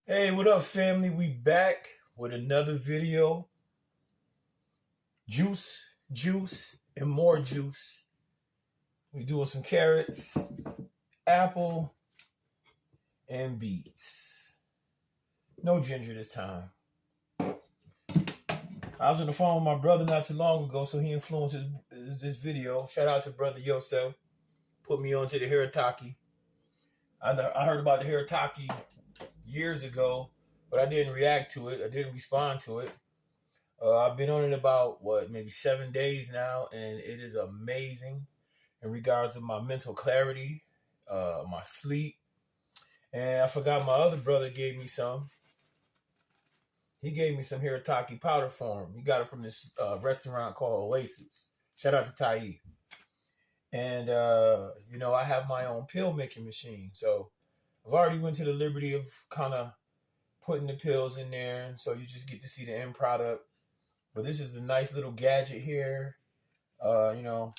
Hey, what up, family? We back with another video. Juice, and more juice. We doing some carrots, apple, and beets. No ginger this time. I was on the phone with my brother not too long ago, so he influenced this video. Shout out to brother Yosef. Put me onto the Hirataki. I heard about the Hirataki years ago, but I didn't react to it. I didn't respond to it. I've been on it about maybe 7 days now, and it is amazing in regards to my mental clarity, my sleep. And I forgot my other brother gave me some. He gave me some Hirataki powder form. He got it from this restaurant called Oasis. Shout out to Tai. And I have my own pill making machine, so I've already went to the liberty of kind of putting the pills in there, so you just get to see the end product. But this is a nice little gadget here. Oh,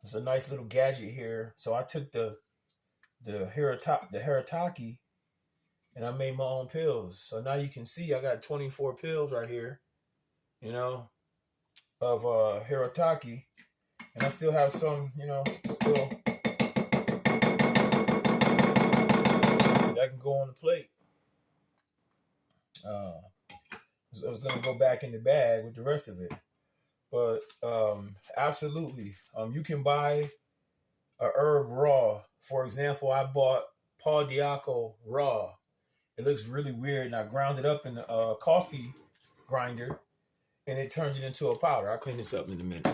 it's a nice little gadget here. So I took the Hirataki and I made my own pills. So now you can see I got 24 pills right here, of Hirataki, and I still have some, still that can go on the plate. I was gonna go back in the bag with the rest of it. But absolutely, you can buy a herb raw. For example, I bought Paw Diaco raw. It looks really weird, and I ground it up in a coffee grinder, and it turned it into a powder. I'll clean this up in a minute.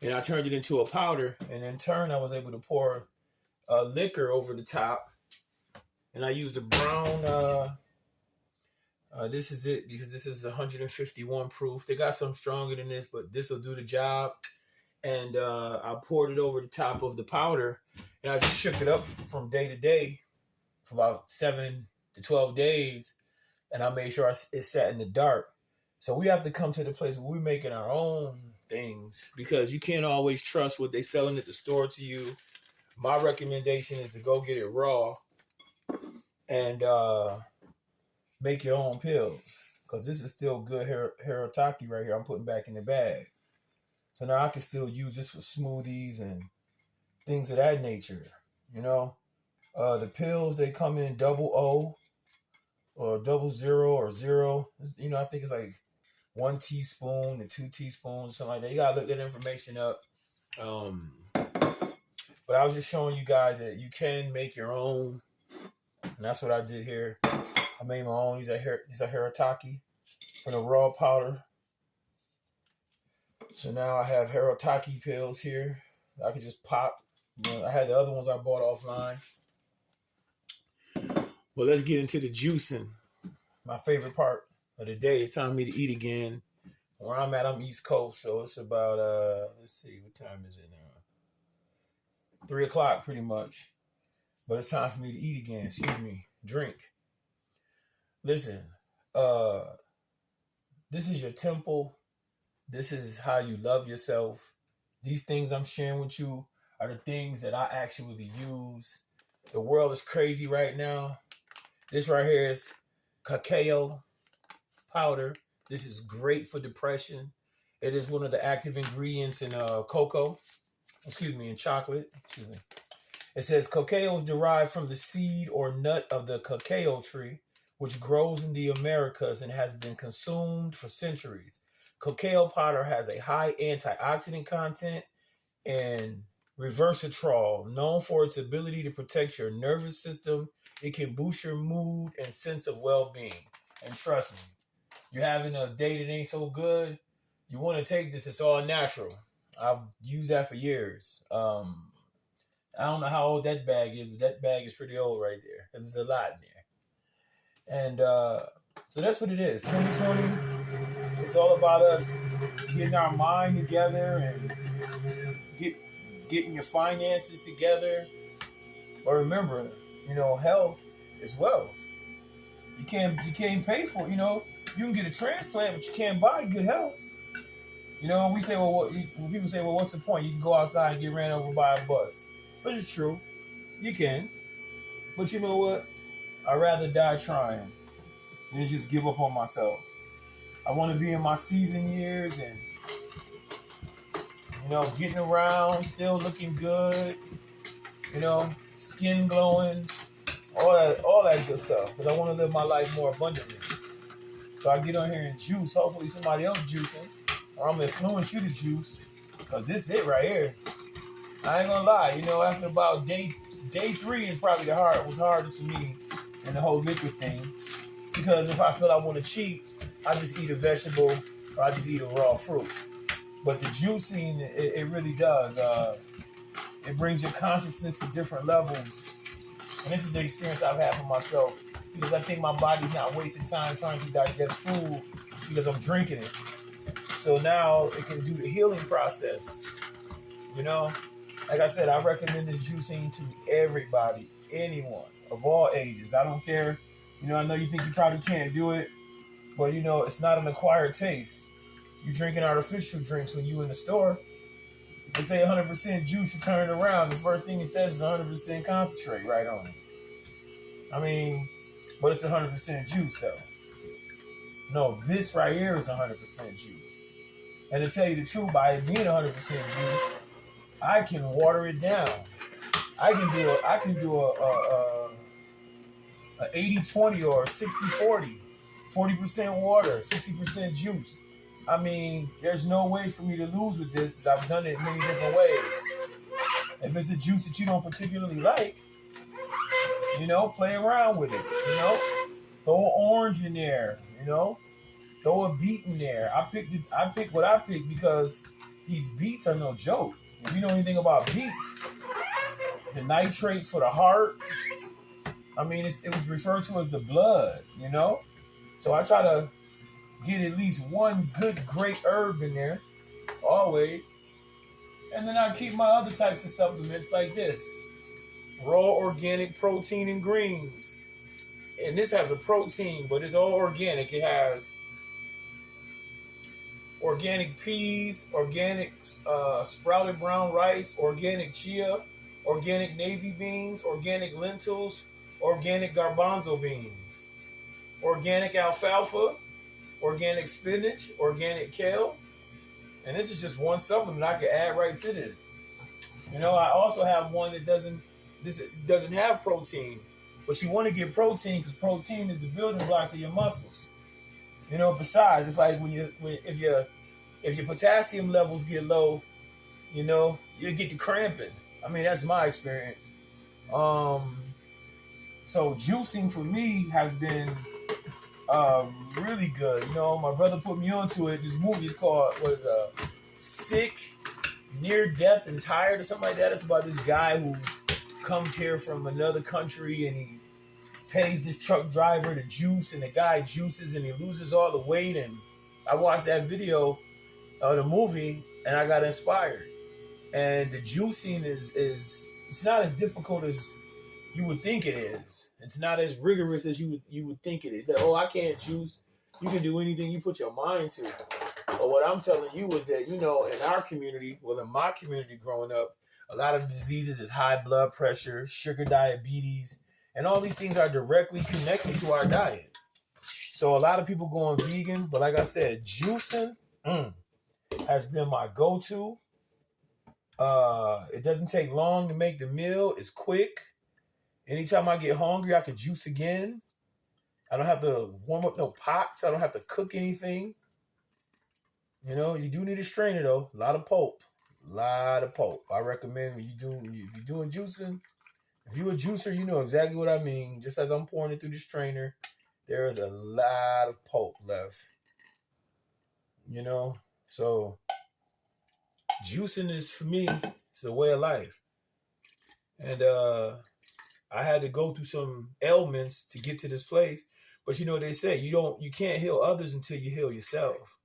And I turned it into a powder, and in turn, I was able to pour liquor over the top, and I used a brown. This is it because this is 151 proof. They got some stronger than this, but this will do the job. And I poured it over the top of the powder, and I just shook it up from day to day for about 7 to 12 days, and I made sure it sat in the dark. So we have to come to the place where we're making our own things, because you can't always trust what they're selling at the store to you. My recommendation is to go get it raw and make your own pills, because this is still good Hirataki right here. I'm putting back in the bag. So now I can still use this for smoothies and things of that nature. The pills, they come in double O or 00 or 0. I think it's like 1 teaspoon to 2 teaspoons, something like that. You gotta look that information up. But I was just showing you guys that you can make your own, and that's what I did here. I made my own. These are Hirataki from the raw powder. So now I have Hirataki pills here I can just pop. I had the other ones I bought offline. Well, let's get into the juicing. My favorite part of the day. It's time for me to eat again. Where I'm at, I'm East Coast, so it's about let's see, what time is it now? 3 o'clock, pretty much. But it's time for me to eat again. Excuse me, drink. Listen, this is your temple. This is how you love yourself. These things I'm sharing with you are the things that I actually use. The world is crazy right now. This right here is cacao powder. This is great for depression. It is one of the active ingredients in in chocolate. It says cacao is derived from the seed or nut of the cacao tree, which grows in the Americas and has been consumed for centuries. Cacao powder has a high antioxidant content and resveratrol, known for its ability to protect your nervous system. It can boost your mood and sense of well-being. And trust me, you're having a day that ain't so good, you want to take this. It's all natural. I've used that for years. I don't know how old that bag is, but that bag is pretty old right there, because there's a lot in there. And so that's what it is. 2020, it's all about us getting our mind together and getting your finances together. But remember, health is wealth. You can't pay for it. You can get a transplant, but you can't buy good health. We say, when people say, well, what's the point? You can go outside and get ran over by a bus. Which is true. You can. But you know what? I'd rather die trying than just give up on myself. I want to be in my season years and, getting around, still looking good, skin glowing, all that good stuff. Because I want to live my life more abundantly. So I get on here and juice. Hopefully somebody else juicing, or I'm gonna influence you to juice. Cause this is it right here. I ain't gonna lie. After about day 3 is probably was hardest for me in the whole liquid thing. Because if I feel I want to cheat, I just eat a vegetable or I just eat a raw fruit. But the juicing, it really does. It brings your consciousness to different levels. And this is the experience I've had for myself. Because I think my body's not wasting time trying to digest food because I'm drinking it. So now it can do the healing process. Like I said, I recommend this juicing to everybody, anyone of all ages. I don't care. I know you think you probably can't do it, but it's not an acquired taste. You're drinking artificial drinks when you in the store. They say 100% juice, you turn it around. The first thing it says is 100% concentrate right on it. But it's 100% juice though. No, this right here is 100% juice. And to tell you the truth, by it being 100% juice, I can water it down. I can do a 80-20 or 60-40. 40% water, 60% juice. There's no way for me to lose with this, as I've done it many different ways. If it's a juice that you don't particularly like, play around with it. Throw an orange in there. Throw a beet in there. I picked what I picked because these beets are no joke. If you know anything about beets, the nitrates for the heart. It was referred to as the blood. So I try to get at least one good, great herb in there, always. And then I keep my other types of supplements like this. Raw organic protein and greens. And this has a protein, but it's all organic. It has organic peas, organic sprouted brown rice, organic chia, organic navy beans, organic lentils, organic garbanzo beans, organic alfalfa, organic spinach, organic kale. And this is just one supplement I could add right to this. I also have one that doesn't have protein, but you want to get protein because protein is the building blocks of your muscles. Besides, it's like if your potassium levels get low, you'll get the cramping. That's my experience. So juicing for me has been really good. My brother put me onto it. This movie is called Sick, Near Death and Tired or something like that. It's about this guy who comes here from another country and he pays this truck driver to juice, and the guy juices and he loses all the weight. And I watched that video of the movie and I got inspired. And the juicing is it's not as difficult as you would think it is. It's not as rigorous as you would think it is. That, I can't juice. You can do anything you put your mind to. But what I'm telling you is that, in our community, in my community growing up, a lot of diseases is high blood pressure, sugar diabetes, and all these things are directly connected to our diet. So a lot of people going vegan, but like I said, juicing has been my go-to. It doesn't take long to make the meal. It's quick. Anytime I get hungry, I can juice again. I don't have to warm up no pots. I don't have to cook anything. You do need a strainer though. A lot of pulp. I recommend if you're doing juicing, if you're a juicer, you know exactly what I mean. Just as I'm pouring it through the strainer, there is a lot of pulp left. So juicing is, for me, it's a way of life. And I had to go through some ailments to get to this place. But they say you can't heal others until you heal yourself.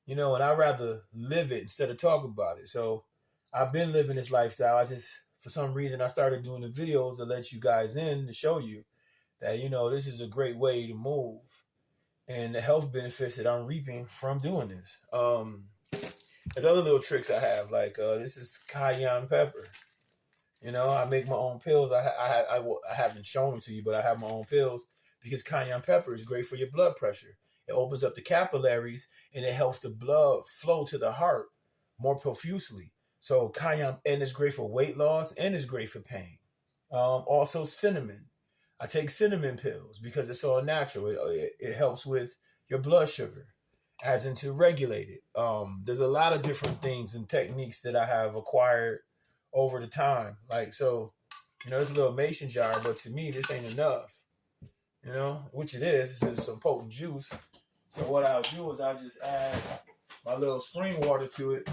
And I'd rather live it instead of talk about it. So I've been living this lifestyle. For some reason, I started doing the videos to let you guys in, to show you that, this is a great way to move and the health benefits that I'm reaping from doing this. There's other little tricks I have, like this is cayenne pepper. You know, I make my own pills. I haven't shown them to you, but I have my own pills because cayenne pepper is great for your blood pressure. It opens up the capillaries and it helps the blood flow to the heart more profusely. So cayenne, and it's great for weight loss and it's great for pain. Also cinnamon. I take cinnamon pills because it's all natural. It helps with your blood sugar, as in to regulate it. There's a lot of different things and techniques that I have acquired over the time. Like, so, you know, it's a little mason jar, but to me, this ain't enough. You know, which it is. It's just some potent juice. So what I'll do is I'll just add my little spring water to it,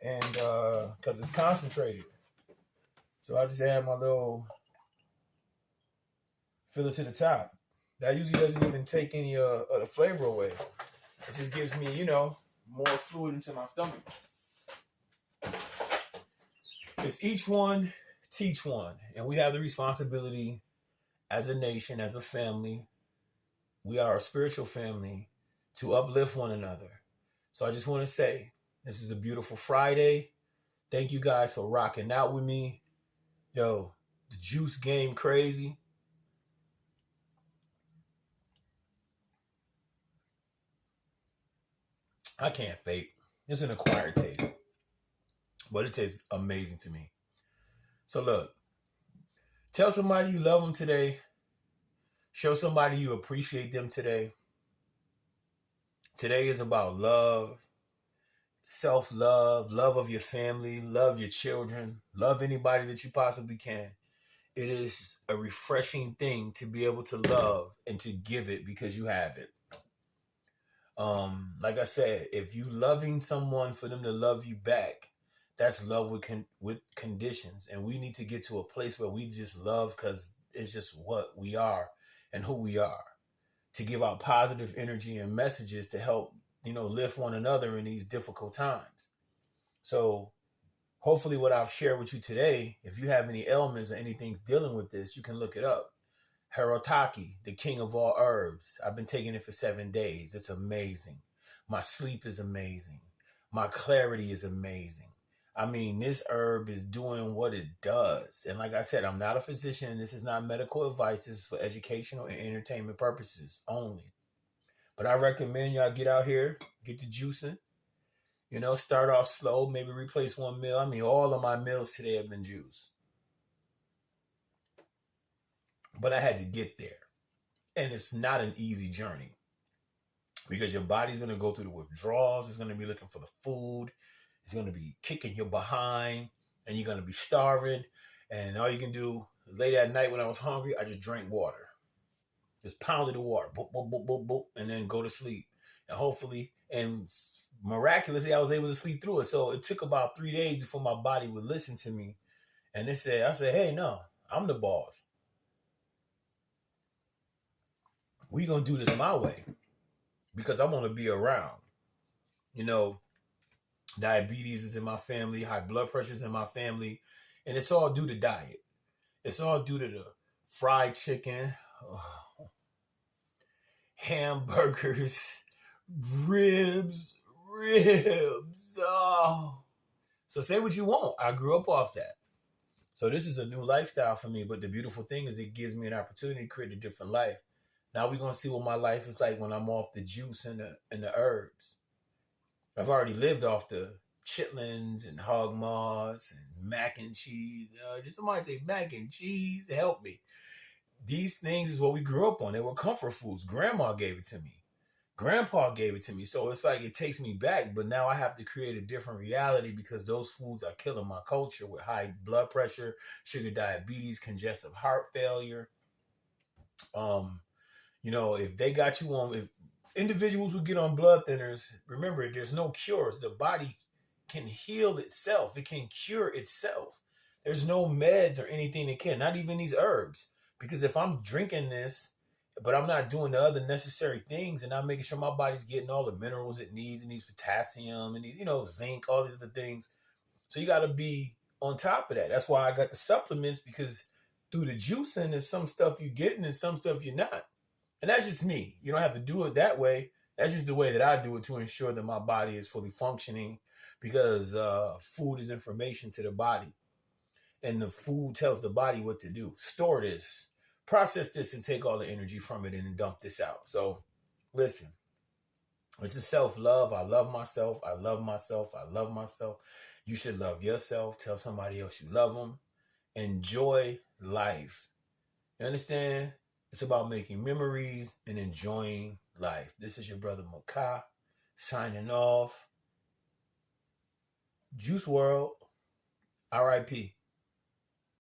and because it's concentrated. So I just add my little fill it to the top. That usually doesn't even take any of the flavor away. It just gives me, you know, more fluid into my stomach. It's each one, teach one. And we have the responsibility as a nation, as a family. We are a spiritual family to uplift one another. So I just want to say, this is a beautiful Friday. Thank you guys for rocking out with me. Yo, the juice game crazy. I can't fake. It's an acquired taste, but it tastes amazing to me. So look, tell somebody you love them today. Show somebody you appreciate them today. Today is about love, self-love, love of your family, love your children, love anybody that you possibly can. It is a refreshing thing to be able to love and to give it because you have it. Like I said, if you loving someone for them to love you back, that's love with conditions. And we need to get to a place where we just love because it's just what we are and who we are, to give out positive energy and messages to help, you know, lift one another in these difficult times. So hopefully what I've shared with you today, if you have any ailments or anything dealing with this, you can look it up. Harotaki, the king of all herbs. I've been taking it for 7 days. It's amazing. My sleep is amazing. My clarity is amazing. I mean, this herb is doing what it does. And like I said, I'm not a physician. This is not medical advice. This is for educational and entertainment purposes only. But I recommend y'all get out here, get the juicing. You know, start off slow, maybe replace one meal. I mean, all of my meals today have been juice. But I had to get there. And it's not an easy journey because your body's going to go through the withdrawals. It's going to be looking for the food. It's going to be kicking your behind and you're going to be starving. And all you can do late at night when I was hungry, I just drank water. Just pounded the water, boop, boop, boop, boop, boop, and then go to sleep. And hopefully, and miraculously, I was able to sleep through it. So it took about 3 days before my body would listen to me. And I said, hey, no, I'm the boss. We're going to do this my way because I want to be around. You know, diabetes is in my family, high blood pressure is in my family, and it's all due to diet. It's all due to the fried chicken, hamburgers, ribs. Oh. So say what you want. I grew up off that. So this is a new lifestyle for me, but the beautiful thing is it gives me an opportunity to create a different life. Now we're going to see what my life is like when I'm off the juice and the herbs. I've already lived off the chitlins and hog maws and mac and cheese. Did somebody say mac and cheese? Help me. These things is what we grew up on. They were comfort foods. Grandma gave it to me. Grandpa gave it to me. So it's like it takes me back, but now I have to create a different reality because those foods are killing my culture with high blood pressure, sugar diabetes, congestive heart failure. You know, if they got you on, if individuals who get on blood thinners, remember, there's no cures. The body can heal itself. It can cure itself. There's no meds or anything that can, not even these herbs. Because if I'm drinking this, but I'm not doing the other necessary things and I'm making sure my body's getting all the minerals it needs and needs potassium and, you know, zinc, all these other things. So you got to be on top of that. That's why I got the supplements, because through the juicing, there's some stuff you're getting and some stuff you're not. And that's just me. You don't have to do it that way. That's just the way that I do it to ensure that my body is fully functioning. because food is information to the body, and the food tells the body what to do. Store this, process this, and take all the energy from it and then dump this out. So listen, this is self-love. I love myself. I love myself. I love myself. You should love yourself. Tell somebody else you love them. Enjoy life. You understand? It's about making memories and enjoying life. This is your brother Makai signing off. Juice World. R.I.P.